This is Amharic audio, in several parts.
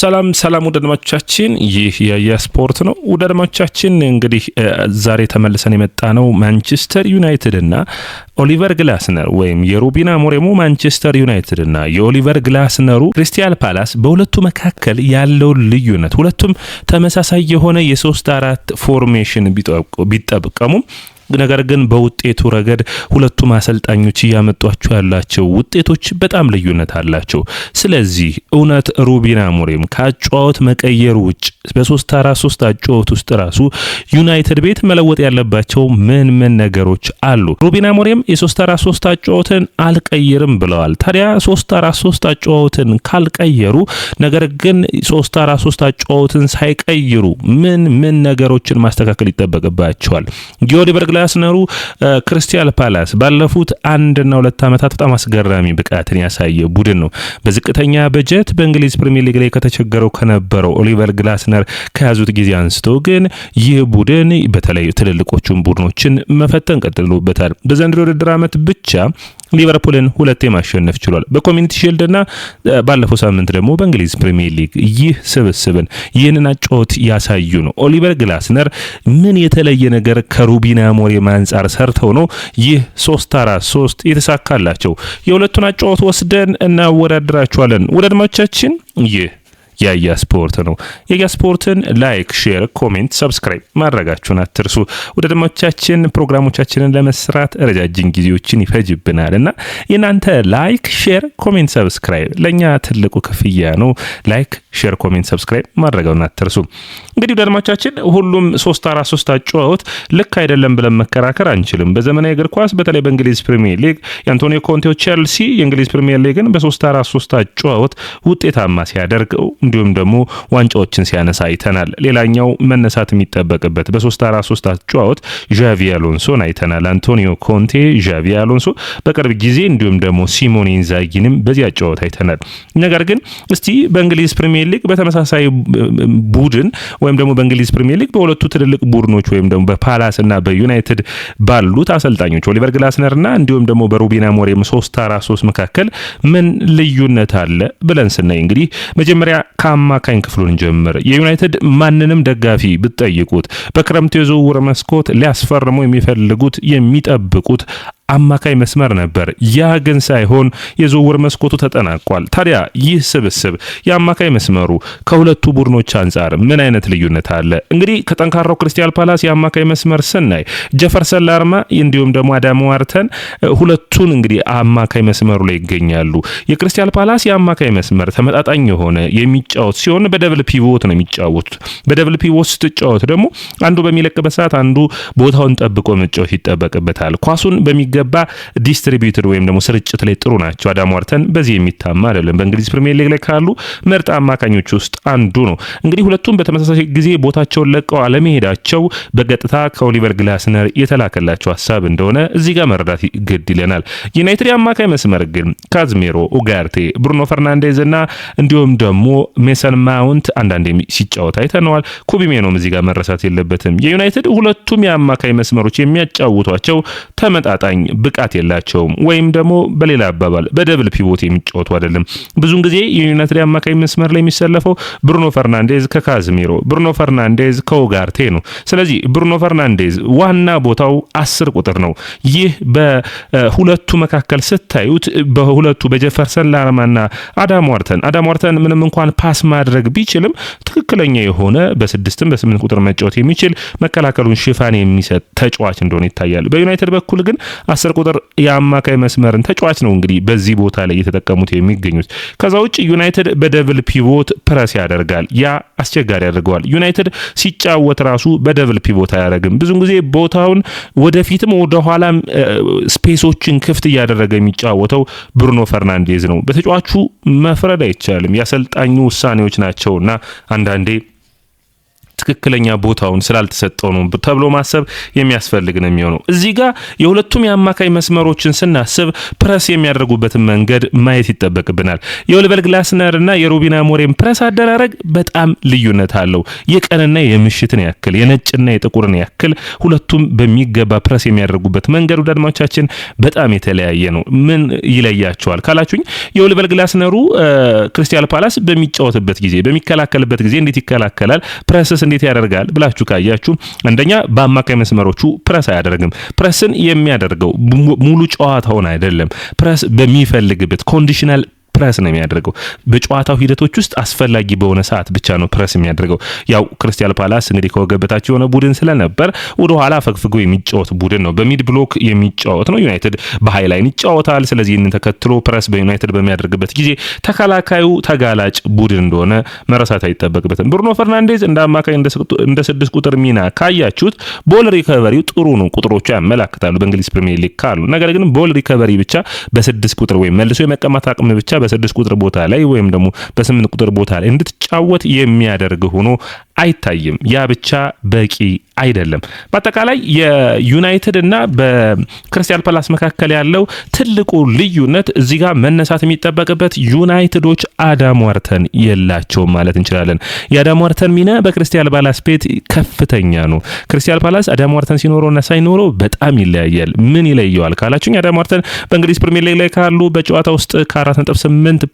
ሰላም ወዳጆቻችን ይህ የስፖርት ነው። ወዳጆቻችን እንግዲህ ዛሬ ተመልሰን የመጣ ነው ማንቸስተር ዩናይትድ እና ኦሊቨር ግላስነር ወይም የሩበን አሞሪም ማንቸስተር ዩናይትድ እና የኦሊቨር ግላስነሩ ክሪስታል ፓላስ በሁለቱ መካከል ያለው ልዩነት ሁለቱም ተመሳሳይ የሆነ የ3-4 ፎርሜሽን ቢጠብቀሙ ነገር ግን በውጤቱ ረገድ ሁለቱም አሰልጣኞች ያመጧቸው ያላቸው ውጤቶች በጣም ልዩነት አላቸው። ስለዚህ እውነት ሩበን አሞሪም ከአጫወት መቀየር ውጭ በ3-4-3 አጫወት ውስጥ ራሱ ዩናይትድ ቤት መለወጥ ያለባቸው ምን ነገሮች አሉ? ሩበን አሞሪም የ3-4-3 አጫወትን አልቀይርም ብለዋል። ታዲያ 3-4-3 አጫወትን ካልቀየሩ ነገር ግን 3-4-3 አጫወትን ሳይቀይሩ ምን ነገሮችን ማስተካከል ይጠበቅባቸዋል? ኦሊቨር ግላስነሩ ክሪስታል ፓላስ ባለፉት 1 እና 2 ዓመታት በጣም አስገራሚ ብቃትን ያሳየ ቡድን ነው። በዝቅተኛ በጀት በእንግሊዝ ፕሪሚየር ሊግ ላይ ከተቸገረው ከነበረው ኦሊቨር ግላስነር ከያዙት ጊዜ አንስቶ ግን ይህ ቡድን በተለይ ትልልቆቹን ቡድኖችን መፈተን ቀጥሎበታል። በዘንድሮው ውድድር ዓመት ብቻ ሊቨርፑልን 2 ማሸነፍ ችሏል። በኮሚኒቲ ሺልድ እና ባለፈው ሳምንት ደግሞ በእንግሊዝ ፕሪሚየር ሊግ ይህ ስብስብን ይህንን አጫወት ያሳዩ ነው። ኦሊቨር ግላስነር ምን የተለየ ነገር ከሩበን አሞሪም አንጻር ሰርተው ነው ይህ 3-4-3 የተሳካላቸው? የሁለቱን አጫወት ወስደን እናወዳድራቸዋለን። ወዳጆቻችን ይህ የስፖርት ነው። የስፖርትን ላይክ፣ ሼር፣ ኮሜንት፣ ሰብስክራይብ ማድረጋችሁን አትርሱ። ወዳጆቻችን ፕሮግራሞቻችንን ለመስራት ረጃጅም ጊዜዎችን ይፈጅብናልና የናንተ ላይክ፣ ሼር፣ ኮሜንት፣ ሰብስክራይብ ለኛ ትልቁ ክፍያ ነው። ላይክ፣ ሼር፣ ኮሜንት፣ ሰብስክራይብ ማድረጋችሁን አትርሱ። እንግዲህ ወዳጆቻችን ሁሉም 3-4-3 አጫወት ልክ አይደለም ብለን መከራከር አንችልም። በዘመናዊ እግር ኳስ በተለይ በእንግሊዝ ፕሪሚየር ሊግ የአንቶኒዮ ኮንቴው ቼልሲ የእንግሊዝ ፕሪሚየር ሊግን በ3-4-3 አጫወት ውጤታማ ሲያደርገው እንዲሁም ደግሞ ዋንጫዎችን ሲያነሳ አይተናል። ሌላኛው መነሳት የሚጠበቅበት በ3-4-3 አጫወት ዣቪ አሎንሶን አይተናል። አንቶኒዮ ኮንቴ፣ ዣቪ አሎንሶ በቅርብ ጊዜ እንዲሁም ደግሞ ሲሞኔ ኢንዛጊንም በዚህ አጫወት አይተናል። ነገር ግን እስቲ በእንግሊዝ ፕሪሚየር ሊግ በተመሳሳይ ቡድን ወይም ደግሞ በእንግሊዝ ፕሪሚየር ሊግ በሁለቱ ትልልቅ ቡድኖች ወይም ደግሞ በፓላስ እና በዩናይትድ ባሉት አሰልጣኞች ኦሊቨር ግላስነር እና እንዲሁም ደግሞ በሩበን አሞሪም 3-4-3 መካከል ምን ልዩነት አለ ብለን ስናይ እንግዲህ መጀመሪያ ከአማካኝ ክፍሉን ጀምር። የዩናይትድ ማንንም ደጋፊ ብትጠይቁት በክረምቱ የዝውውር መስኮት ሊያስፈርሙ የሚፈልጉት የሚጠብቁት አማካይ መስመር ነበር። ያ ግን ሳይሆን የዝውውር መስኮቱ ተጠናቋል። ታዲያ ይህ ስብስብ የአማካይ መስመሩ ከሁለቱ ቡድኖች አንጻር ምን አይነት ልዩነት አለ? እንግዲህ ከጠንካራው ክሪስታል ፓላስ የአማካይ መስመር ስናይ ጀፈርሰን ላርማ እንዲሁም ደግሞ አዳም ዋርተን ሁለቱን እንግዲህ አማካይ መስመሩ ላይ ይገኛሉ። የክሪስታል ፓላስ የአማካይ መስመር ተመጣጣኝ የሆነ የሚጫወት ሲሆን በደብል ፒቮት ነው የሚጫወቱት። በደብል ፒቮት ስትጫወት ደግሞ አንዱ በሚለቅበት ሰዓት አንዱ ቦታውን ጠብቆ መጫወት ይጠበቅበታል። ኳሱን በሚገባ ዲስትሪቢዩተር ወይም ደግሞ ስርጭት ላይ ጥሩ ናቸው። አዳም ዋርተን በዚህ የሚታማ አይደለም። በእንግሊዝ ፕሪሚየር ሊግ ላይ ካሉ ምርጥ አማካኞች ውስጥ አንዱ ነው። እንግዲህ ሁለቱም በተመሳሳይ ጊዜ ቦታቸውን ለቀው አለመሄዳቸው በቀጥታ ከኦሊቨር ግላስነር የተላከላቸው ሐሳብ እንደሆነ እዚህ ጋር መረዳት ግድ ይለናል። ዩናይትድ አማካይ መስመር ግን ካዝሜሮ፣ ኡጋርቴ፣ ብሩኖ ፈርናንዴዝ እና እንዲሁም ደግሞ ሜሰን ማውንት አንዳንዴ ሲጫወት አይተነዋል። ኩቢሜኖም እዚህ ጋር መረሳት የለበትም። የዩናይትድ ሁለቱም የአማካይ መስመሮች የሚያጫውቷቸው ተመጣጣኝ ብቃት የላቸውም ወይም ደግሞ በሌላ አባባል በደብል ፒቮት የሚጫወቱ አይደለም። ብዙውን ጊዜ የዩናይትድ አማካይ መስመር ላይ የሚሰለፈው ብሩኖ ፈርናንዴዝ ከካዝሜሮ፣ ብሩኖ ፈርናንዴዝ ከኡጋርቴ ነው። ስለዚህ ብሩኖ ፈርናንዴዝ ዋና ቦታው 10 ቁጥር ነው። ይህ በሁለቱ መካከል ስታዩት በሁለቱ በጀፈርሰን ላርማና አዳም ዋርተን ምንም እንኳን ፓስ ማድረግ ቢችልም ትክክለኛ የሆነ በ6ም በ8 ቁጥር መጫወት የሚችል መከላከሉን ሽፋን የሚሰጥ ተጫዋች እንደሆነ ይታያል። በዩናይትድ በኩል ግን 10 ቁጥር የአማካይ መስመርን ተጫዋች ነው እንግዲህ በዚህ ቦታ ላይ እየተጠቀሙት የሚገኙት። ከዛ ውጭ ዩናይትድ በደብል ፒቮት ፕረስ ያደርጋል። ያ አስቸጋሪ ያደርገዋል። ዩናይትድ ሲጫወት ራሱ በደብል ፒቮት አያደርግም። ብዙውን ጊዜ ቦታውን ወደፊትም ወደ ኋላም ስፔሶችን ክፍት እያደረገ የሚጫወተው ብሩኖ ፈርናንዴዝ ነው። በተጫዋቹ መፍረድ አይቻልም። ያሰልጣኙ ውሳኔዎች ናቸውና አንዳንዴ ትክክለኛ ቦታውን ስላልተሰጠው ነው ተብሎ ማሰብ የሚያስፈልግ ነው የሚሆነው። እዚህ ጋር የሁለቱም የአማካይ መስመሮችን ስናስብ ፕረስ የሚያደርጉበትን መንገድ ማየት ይጠበቅብናል። የኦሊቨር ግላስነር እና የሩበን አሞሪም ፕረስ አደራረግ በጣም ልዩነት አለው። የቀንና የምሽትን ያክል የነጭና የጥቁርን ያክል ሁለቱም በሚገባ ፕረስ የሚያደርጉበት መንገድ ወደ አድማጮቻችን በጣም የተለያየ ነው። ምን ይለያቸዋል ካላችሁኝ የኦሊቨር ግላስነሩ ክሪስታል ፓላስ በሚጫወትበት ጊዜ በሚከላከልበት ጊዜ እንዴት ይከላከላል፣ ፕረስስ እንዴት ያደርጋል ብላችሁ ካያችሁ አንደኛ በአማካይ መስመሮቹ ፕረስ አያደርግም። ፕረስን የሚያደርገው ሙሉ ጨዋታውን አይደለም። ፕረስ በሚፈልግበት ኮንዲሽናል ፕረስ ነው የሚያደርገው። በጨዋታው ሂደቶች ውስጥ አስፈላጊ በሆነ ሰዓት ብቻ ነው ፕረስ የሚያደርገው። ያው ክሪስታል ፓላስ እንግዲህ ከወገበታች የሆነ ቡድን ስለነበር ወደ ኋላ ፈግፍጎ የሚጫወት ቡድን ነው። በሚድ ብሎክ የሚጫወት ነው። ዩናይትድ በሃይ ላይን ይጫወታል። ስለዚህ ይህንን ተከትሎ ፕረስ በዩናይትድ በሚያደርግበት ጊዜ ተከላካዩ ተጋላጭ ቡድን እንደሆነ መረሳት አይጠበቅበትም። ብሩኖ ፈርናንዴዝ እንደ አማካይ እንደ 6 ቁጥር ሚና ካያችሁት ቦል ሪከቨሪው ጥሩ ነው፣ ቁጥሮቹ ያመላክታሉ በእንግሊዝ ፕሪሚየር ሊግ ካሉ። ነገር ግን ቦል ሪከቨሪ ብቻ በ6 ቁጥር ወይም መልሶ የመቀማት አቅም ብቻ በ6 ቁጥር ቦታ ላይ ወይም ደግሞ በ8 ቁጥር ቦታ ላይ እንድትጫወት የሚያደርግ ሆኖ አይታይም። ያ ብቻ በቂ አይደለም። በአጠቃላይ የዩናይትድ እና በክሪስታል ፓላስ መካከል ያለው ትልቁ ልዩነት እዚህ ጋር መነሳት የሚጠበቅበት ዩናይትዶች አዳም ዋርተን የላቸውም ማለት እንችላለን። የአዳም ዋርተን ሚና በክሪስታል ፓላስ ቤት ከፍተኛ ነው። ክሪስታል ፓላስ አዳም ዋርተን ሲኖረውና ሳይኖረው በጣም ይለያያል። ምን ይለየዋል ካላችሁኝ አዳም ዋርተን በእንግሊዝ ፕሪሚየር ሊግ ላይ ካሉ በጨዋታ ውስጥ ከ4.8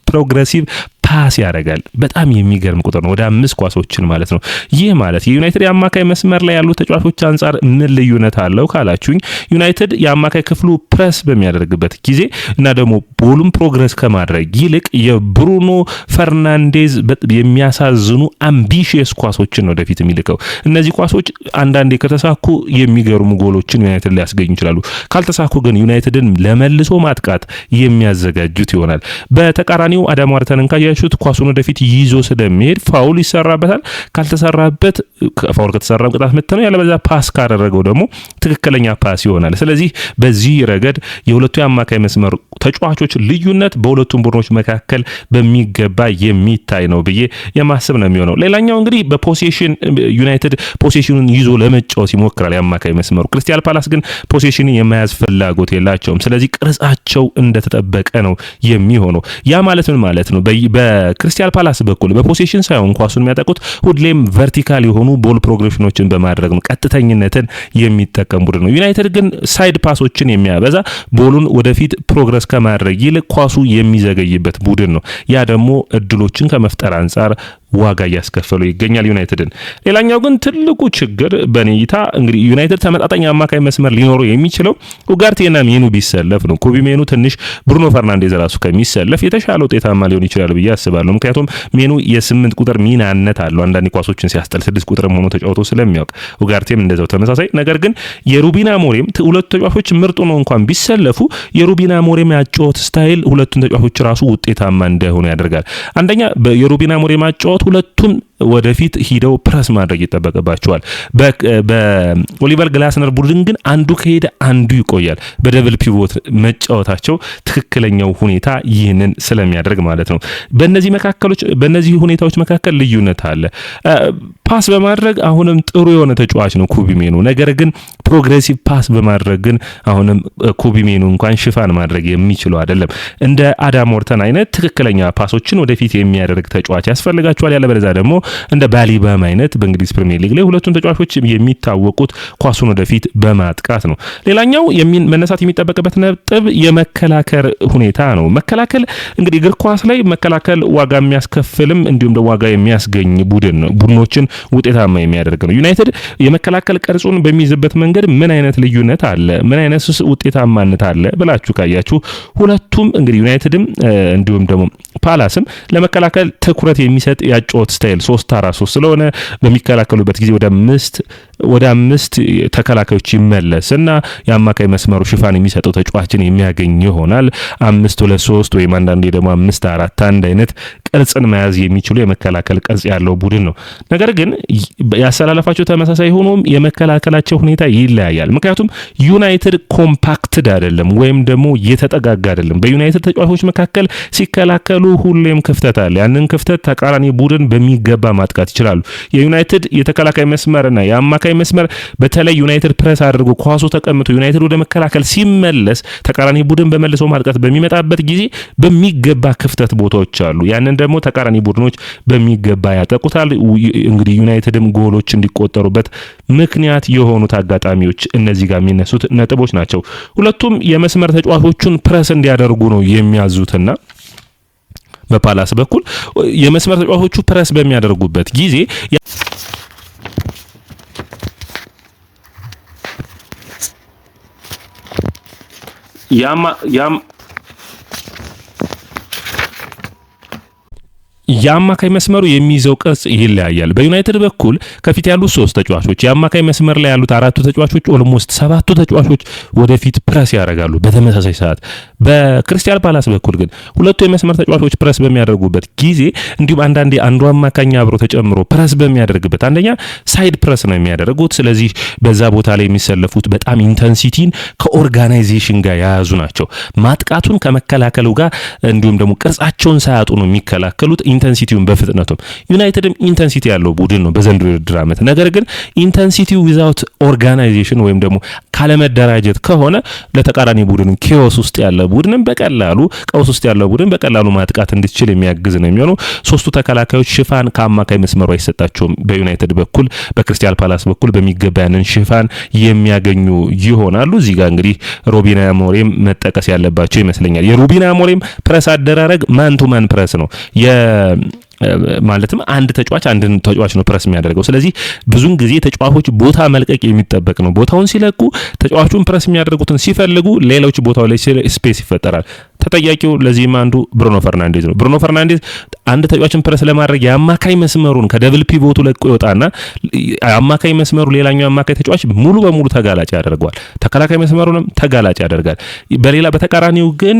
ፕሮግሬሲቭ ፓስ ያደርጋል። በጣም የሚገርም ቁጥር ነው። ወደ 5 ኳሶችን ማለት ነው። ይህ ማለት የዩናይትድ የአማካይ መስመር ላይ ያሉ ተጫዋቾች አንጻር ምን ልዩነት አለው ካላችሁኝ ዩናይትድ የአማካይ ክፍሉ ፕረስ በሚያደርግበት ጊዜ እና ደግሞ ቦሉም ፕሮግረስ ከማድረግ ይልቅ የብሩኖ ፈርናንዴዝ የሚያሳዝኑ አምቢሺየስ ኳሶችን ነው ወደፊት የሚልከው። እነዚህ ኳሶች አንዳንዴ ከተሳኩ የሚገርሙ ጎሎችን ዩናይትድ ሊያስገኙ ይችላሉ። ካልተሳኩ ግን ዩናይትድን ለመልሶ ማጥቃት የሚያዘጋጁት ይሆናል። በተቃራኒው አዳም ዋርተንን ካያችሁት ኳሱን ወደፊት ይዞ ስለሚሄድ ፋውል ይሰራበታል። ካልተሰራበት ፋውል ከተሰራ ቅጣት ምት ነው። ያለበዛ ፓስ ካደረገው ደግሞ ትክክለኛ ፓስ ይሆናል። ስለዚህ በዚህ ረገድ የሁለቱ የአማካይ መስመር ተጫዋቾች ልዩነት በሁለቱም ቡድኖች መካከል በሚገባ የሚታይ ነው ብዬ የማስብ ነው የሚሆነው። ሌላኛው እንግዲህ በፖሴሽን ዩናይትድ ፖሴሽኑን ይዞ ለመጫወት ይሞክራል የአማካይ መስመሩ። ክሪስታል ፓላስ ግን ፖሴሽንን የመያዝ ፍላጎት የላቸውም። ስለዚህ ቅርጻቸው እንደተጠበቀ ነው የሚሆነው። ያ ማለት ምን ማለት ነው? በክሪስታል ፓላስ በኩል በፖሴሽን ሳይሆን ኳሱን የሚያጠቁት ሁሌም ቨርቲካል የሆኑ ቦል ፕሮግሬሽኖችን በማድረግ ነው። ቀጥተኝነትን የሚጠቀም ቡድን ነው። ዩናይትድ ግን ሳይድ ፓሶችን የሚያበዛ ቦሉን ወደፊት ፕሮግረስ ከማድረግ ይልቅ ኳሱ የሚዘገይበት ቡድን ነው። ያ ደግሞ እድሎችን ከመፍጠር አንጻር ዋጋ እያስከፈለው ይገኛል ዩናይትድን። ሌላኛው ግን ትልቁ ችግር በኔይታ እንግዲህ ዩናይትድ ተመጣጣኝ አማካይ መስመር ሊኖረው የሚችለው ኡጋርቴና ሜኑ ቢሰለፍ ነው። ኮቢ ሜኑ ትንሽ ብሩኖ ፈርናንዴዝ ራሱ ከሚሰለፍ የተሻለ ውጤታማ ሊሆን ይችላል ብዬ አስባለሁ። ምክንያቱም ሜኑ የ8 ቁጥር ሚናነት አለው። አንዳንድ ኳሶችን ሲያስጠል 6 ቁጥርም ሆኖ ተጫውቶ ስለሚያውቅ ኡጋርቴም እንደዛው ተመሳሳይ። ነገር ግን የሩበን አሞሪም ሁለቱ ተጫዋቾች ምርጡ ነው እንኳን ቢሰለፉ የሩበን አሞሪም ያጫወት ስታይል ሁለቱን ተጫዋቾች ራሱ ውጤታማ እንዳይሆኑ ያደርጋል። አንደኛ የሩበን አሞሪም ያጫወት ሁለቱም ወደፊት ሂደው ፕረስ ማድረግ ይጠበቅባቸዋል። በኦሊቨር ግላስነር ቡድን ግን አንዱ ከሄደ አንዱ ይቆያል። በደብል ፒቮት መጫወታቸው ትክክለኛው ሁኔታ ይህንን ስለሚያደርግ ማለት ነው። በእነዚህ ሁኔታዎች መካከል ልዩነት አለ። ፓስ በማድረግ አሁንም ጥሩ የሆነ ተጫዋች ነው ኮቢ ሜኑ። ነገር ግን ፕሮግሬሲቭ ፓስ በማድረግ ግን አሁንም ኮቢ ሜኑ እንኳን ሽፋን ማድረግ የሚችለው አይደለም። እንደ አዳም ዋርተን አይነት ትክክለኛ ፓሶችን ወደፊት የሚያደርግ ተጫዋች ያስፈልጋቸዋል። ያለበለዚያ ደግሞ እንደ ባሊባም አይነት በእንግሊዝ ፕሪሚየር ሊግ ላይ ሁለቱም ተጫዋቾች የሚታወቁት ኳሱን ወደፊት በማጥቃት ነው። ሌላኛው መነሳት የሚጠበቅበት ነጥብ የመከላከል ሁኔታ ነው። መከላከል እንግዲህ እግር ኳስ ላይ መከላከል ዋጋ የሚያስከፍልም እንዲሁም ደግሞ ዋጋ የሚያስገኝ ቡድን ነው። ቡድኖችን ውጤታማ የሚያደርግ ነው። ዩናይትድ የመከላከል ቅርጹን በሚይዝበት መንገድ ምን አይነት ልዩነት አለ፣ ምን አይነት ውጤታማነት አለ ብላችሁ ካያችሁ ሁለቱም እንግዲህ ዩናይትድም እንዲሁም ደግሞ ፓላስም ለመከላከል ትኩረት የሚሰጥ ያጫወት ስታይል 3-4-3 ስለሆነ በሚከላከሉበት ጊዜ ወደ 5 ወደ 5 ተከላካዮች ይመለስና የአማካይ መስመሩ ሽፋን የሚሰጠው ተጫዋችን የሚያገኝ ይሆናል። 5-2-3 ወይም አንዳንዴ ደግሞ 5-4-1 አይነት ቅርጽን መያዝ የሚችሉ የመከላከል ቅርጽ ያለው ቡድን ነው። ነገር ግን ያሰላለፋቸው ተመሳሳይ ሆኖም የመከላከላቸው ሁኔታ ይለያያል። ምክንያቱም ዩናይትድ ኮምፓክትድ አይደለም ወይም ደግሞ የተጠጋጋ አይደለም። በዩናይትድ ተጫዋቾች መካከል ሲከላከሉ ሁሌም ክፍተት አለ። ያንን ክፍተት ተቃራኒ ቡድን በሚገባ ማጥቃት ይችላሉ። የዩናይትድ የተከላካይ መስመርና የአማካይ መስመር በተለይ ዩናይትድ ፕሬስ አድርጎ ኳሱ ተቀምጦ ዩናይትድ ወደ መከላከል ሲመለስ ተቃራኒ ቡድን በመልሶ ማጥቃት በሚመጣበት ጊዜ በሚገባ ክፍተት ቦታዎች አሉ። ያንን ደግሞ ተቃራኒ ቡድኖች በሚገባ ያጠቁታል። እንግዲህ ዩናይትድም ጎሎች እንዲቆጠሩበት ምክንያት የሆኑት አጋጣሚዎች እነዚህ ጋር የሚነሱት ነጥቦች ናቸው። ሁለቱም የመስመር ተጫዋቾቹን ፕሬስ እንዲያደርጉ ነው የሚያዙትና በፓላስ በኩል የመስመር ተጫዋቾቹ ፕሬስ በሚያደርጉበት ጊዜ የአማካይ መስመሩ የሚይዘው ቅርጽ ይለያያል። በዩናይትድ በኩል ከፊት ያሉት 3 ተጫዋቾች የአማካይ መስመር ላይ ያሉት 4 ተጫዋቾች ኦልሞስት 7 ተጫዋቾች ወደፊት ፕረስ ያደርጋሉ በተመሳሳይ ሰዓት። በክሪስታል ፓላስ በኩል ግን ሁለቱ የመስመር ተጫዋቾች ፕረስ በሚያደርጉበት ጊዜ እንዲሁም አንዳንዴ አንዱ አማካኝ አብሮ ተጨምሮ ፕረስ በሚያደርግበት አንደኛ ሳይድ ፕረስ ነው የሚያደርጉት። ስለዚህ በዛ ቦታ ላይ የሚሰለፉት በጣም ኢንተንሲቲን ከኦርጋናይዜሽን ጋር የያዙ ናቸው። ማጥቃቱን ከመከላከሉ ጋር እንዲሁም ደግሞ ቅርጻቸውን ሳያጡ ነው የሚከላከሉት። ኢንተንሲቲውን በፍጥነቱም ዩናይትድም ኢንተንሲቲ ያለው ቡድን ነው በዘንድሮ የውድድር ዓመት። ነገር ግን ኢንተንሲቲው ዊዛውት ኦርጋናይዜሽን ወይም ደግሞ ካለመደራጀት ከሆነ ለተቃራኒ ቡድን ኬዎስ ውስጥ ያለ ቡድንም በቀላሉ ቀውስ ውስጥ ያለው ቡድን በቀላሉ ማጥቃት እንዲችል የሚያግዝ ነው የሚሆነው። 3ቱ ተከላካዮች ሽፋን ከአማካይ መስመሩ አይሰጣቸውም። በዩናይትድ በኩል በክሪስታል ፓላስ በኩል በሚገባ ያንን ሽፋን የሚያገኙ ይሆናሉ። እዚህ ጋር እንግዲህ ሩበን አሞሪም መጠቀስ ያለባቸው ይመስለኛል። የሩበን አሞሪም ፕረስ አደራረግ ማን ቱ ማን ፕረስ ነው። ማለትም አንድ ተጫዋች ነው ፕረስ የሚያደርገው። ስለዚህ ብዙን ጊዜ ተጫዋቾች ቦታ መልቀቅ የሚጠበቅ ነው። ቦታውን ሲለቁ ተጫዋቹን ፕረስ የሚያደርጉትን ሲፈልጉ ሌሎች ቦታው ላይ ስፔስ ይፈጠራል። ተጠያቂው ለዚህም አንዱ ብሩኖ ፈርናንዴዝ ነው። ብሩኖ ፈርናንዴዝ አንድ ተጫዋችን ፕረስ ለማድረግ የአማካይ መስመሩን ከደብል ፒቮቱ ለቆ ይወጣና የአማካይ መስመሩ ሌላኛው አማካይ ተጫዋች ሙሉ በሙሉ ተጋላጭ ያደርገዋል። ተከላካይ መስመሩንም ተጋላጭ ያደርጋል። በተቃራኒው ግን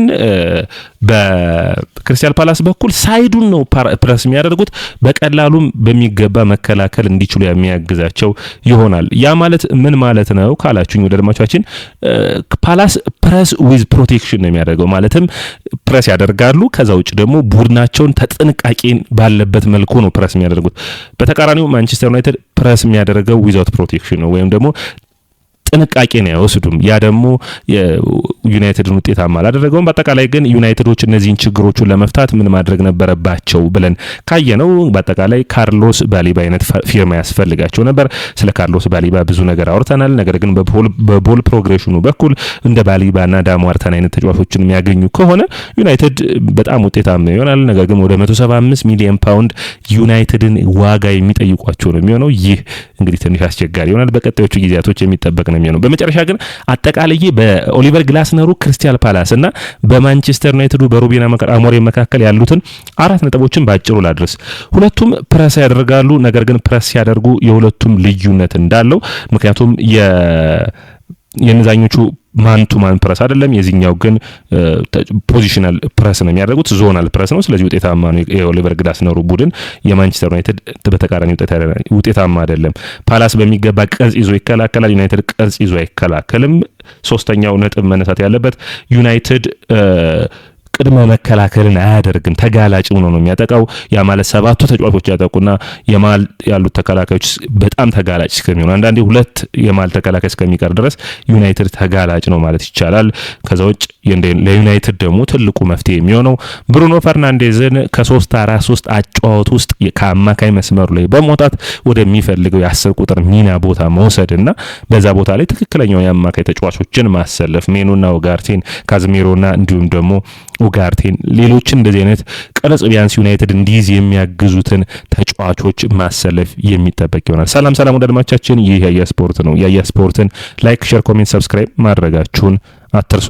በክሪስታል ፓላስ በኩል ሳይዱን ነው ፕረስ የሚያደርጉት። በቀላሉም በሚገባ መከላከል እንዲችሉ የሚያግዛቸው ይሆናል። ያ ማለት ምን ማለት ነው ካላችሁኝ ወደ አድማጮቻችን ፓላስ ፕረስ ዊዝ ፕሮቴክሽን ነው የሚያደርገው። ማለትም ፕረስ ያደርጋሉ። ከዛ ውጭ ደግሞ ቡድናቸውን ተጥንቃቄን ባለበት መልኩ ነው ፕረስ የሚያደርጉት። በተቃራኒው ማንቸስተር ዩናይትድ ፕረስ የሚያደርገው ዊዛውት ፕሮቴክሽን ነው ወይም ደግሞ ጥንቃቄን አይወስዱም። ያ ደግሞ ዩናይትድን ውጤታማ አላደረገውም። በአጠቃላይ ግን ዩናይትዶች እነዚህን ችግሮቹን ለመፍታት ምን ማድረግ ነበረባቸው ብለን ካየነው በአጠቃላይ ካርሎስ ባሊባ አይነት ፊርማ ያስፈልጋቸው ነበር። ስለ ካርሎስ ባሊባ ብዙ ነገር አውርተናል። ነገር ግን በቦል ፕሮግሬሽኑ በኩል እንደ ባሊባና ዳሟርተን አይነት ተጫዋቾችን የሚያገኙ ከሆነ ዩናይትድ በጣም ውጤታማ ይሆናል። ነገር ግን ወደ 175 ሚሊዮን ፓውንድ ዩናይትድን ዋጋ የሚጠይቋቸው ነው የሚሆነው። ይህ እንግዲህ ትንሽ አስቸጋሪ ይሆናል። በቀጣዮቹ ጊዜያቶች የሚጠበቅ ነው የሚሆነው። በመጨረሻ ግን አጠቃላይ በኦሊቨር ግላስነሩ ክሪስታል ፓላስ እና በማንቸስተር ዩናይትዱ በሩበን አሞሪም መካከል ያሉትን 4 ነጥቦችን ባጭሩ ላድርስ። ሁለቱም ፕረስ ያደርጋሉ። ነገር ግን ፕረስ ሲያደርጉ የሁለቱም ልዩነት እንዳለው ምክንያቱም የነዛኞቹ ማን ቱ ማን ፕረስ አይደለም። የዚህኛው ግን ፖዚሽናል ፕረስ ነው የሚያደርጉት፣ ዞናል ፕረስ ነው። ስለዚህ ውጤታማ ነው የኦሊቨር ግላስነሩ ቡድን። የማንቸስተር ዩናይትድ በተቃራኒ ውጤታማ አይደለም። ፓላስ በሚገባ ቅርጽ ይዞ ይከላከላል፣ ዩናይትድ ቅርጽ ይዞ አይከላከልም። ሶስተኛው ነጥብ መነሳት ያለበት ዩናይትድ ቅድመ መከላከልን አያደርግም። ተጋላጭ ሆኖ ነው የሚያጠቃው። ያ ማለት 7ቱ ተጫዋቾች ያጠቁና የማል ያሉት ተከላካዮች በጣም ተጋላጭ እስከሚሆኑ አንዳንዴ 2 የማል ተከላካይ እስከሚቀር ድረስ ዩናይትድ ተጋላጭ ነው ማለት ይቻላል። ከዛ ውጭ ለዩናይትድ ደግሞ ትልቁ መፍትሄ የሚሆነው ብሩኖ ፈርናንዴዝን ከ3-4-3 አጫዋት ውስጥ ከአማካይ መስመሩ ላይ በመውጣት ወደሚፈልገው የ10 ቁጥር ሚና ቦታ መውሰድና በዛ ቦታ ላይ ትክክለኛው የአማካይ ተጫዋቾችን ማሰለፍ ሜኑና ኡጋርቴን፣ ካዝሜሮና እንዲሁም ደግሞ ኡጋርቴን ሌሎችን እንደዚህ አይነት ቅርጽ ቢያንስ ዩናይትድ እንዲይዝ የሚያግዙትን ተጫዋቾች ማሰለፍ የሚጠበቅ ይሆናል። ሰላም ወደ አድማጮቻችን፣ ይህ ያያ ስፖርት ነው። ያያ ስፖርትን ላይክ፣ ሼር፣ ኮሜንት፣ ሰብስክራይብ ማድረጋችሁን አትርሱ።